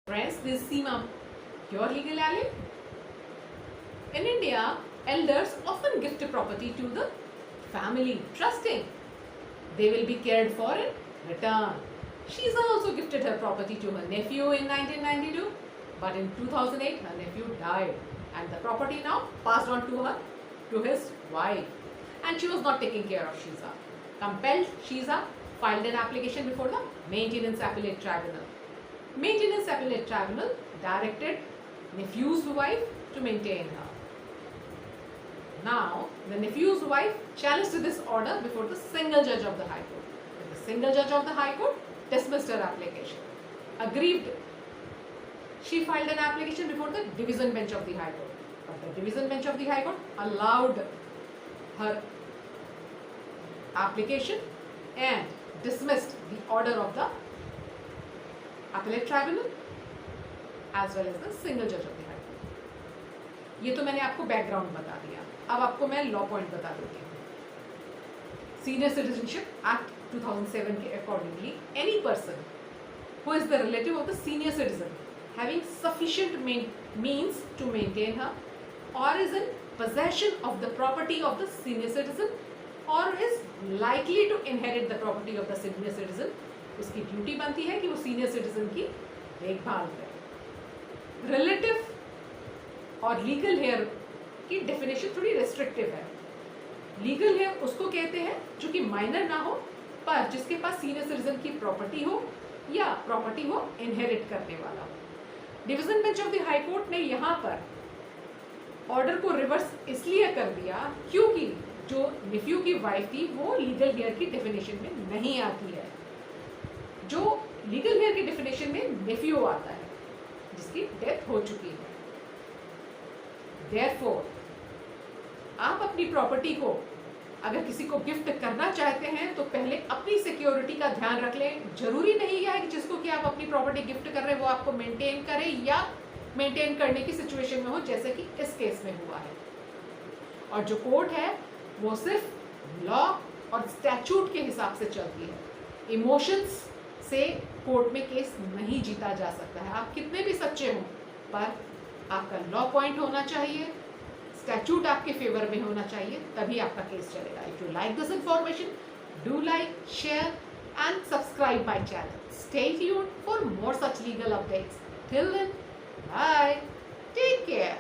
Friends, this is Seema, your legal ally. In India, elders often gift a property to the family, trusting they will be cared for in return. Sheeza also gifted her property to her nephew in 1992, but in 2008 her nephew died and the property now passed on to his wife, and she was not taking care of Sheeza. Compelled, Sheeza filed an application before the Maintenance Appellate Tribunal. Maintenance Appellate Tribunal directed nephew's wife to maintain her. Now, the nephew's wife challenged this order before the single judge of the High Court. The single judge of the High Court dismissed her application. Aggrieved, she filed an application before the division bench of the High Court. But the division bench of the High Court allowed her application and dismissed the order of the Appellate Tribunal as well as the single judge of the High Court. ये तो मैंने आपको background बता दिया. अब आपको मैं law point बता देती हूँ. सीनियर सिटीजनशिप एक्ट 2007 के accordingly any person who is the relative of the senior citizen having sufficient means to maintain her or is in possession of the property of the senior citizen or is likely to inherit the property of the senior citizen, उसकी duty बनती है कि वो senior citizen की देखभाल करे. Relative और legal hair की डेफिनेशन थोड़ी रेस्ट्रिक्टिव है. लीगल हेयर उसको कहते हैं जो कि माइनर ना हो पर जिसके पास सीनियर सिटीजन की प्रॉपर्टी हो या प्रॉपर्टी हो इनहेरिट करने वाला हो. Division bench of the high court ने यहाँ पर ऑर्डर को रिवर्स इसलिए कर दिया क्योंकि जो नेफ्यू की वाइफ थी वो लीगल हेयर की डेफिनेशन में नहीं आती है. जो लीगल हेयर की डेफिनेशन में नेफ्यू आता है जिसकी डेथ हो चुकी है. Therefore, आप अपनी प्रॉपर्टी को अगर किसी को गिफ्ट करना चाहते हैं तो पहले अपनी सिक्योरिटी का ध्यान रख लें. जरूरी नहीं है कि जिसको कि आप अपनी प्रॉपर्टी गिफ्ट कर रहे हैं वो आपको मेंटेन करे या मेंटेन करने की सिचुएशन में हो जैसे कि इस केस में हुआ है. और जो कोर्ट है वो सिर्फ लॉ और स्टैट्यूट के हिसाब से चलती है. इमोशंस से कोर्ट में केस नहीं जीता जा सकता है. आप कितने भी सच्चे हों पर आपका लॉ पॉइंट होना चाहिए, स्टैट्यूट आपके फेवर में होना चाहिए, तभी आपका केस चलेगा. If you like this information, do like, share and subscribe my channel. Stay tuned for more such legal updates. Till then, bye. Take care.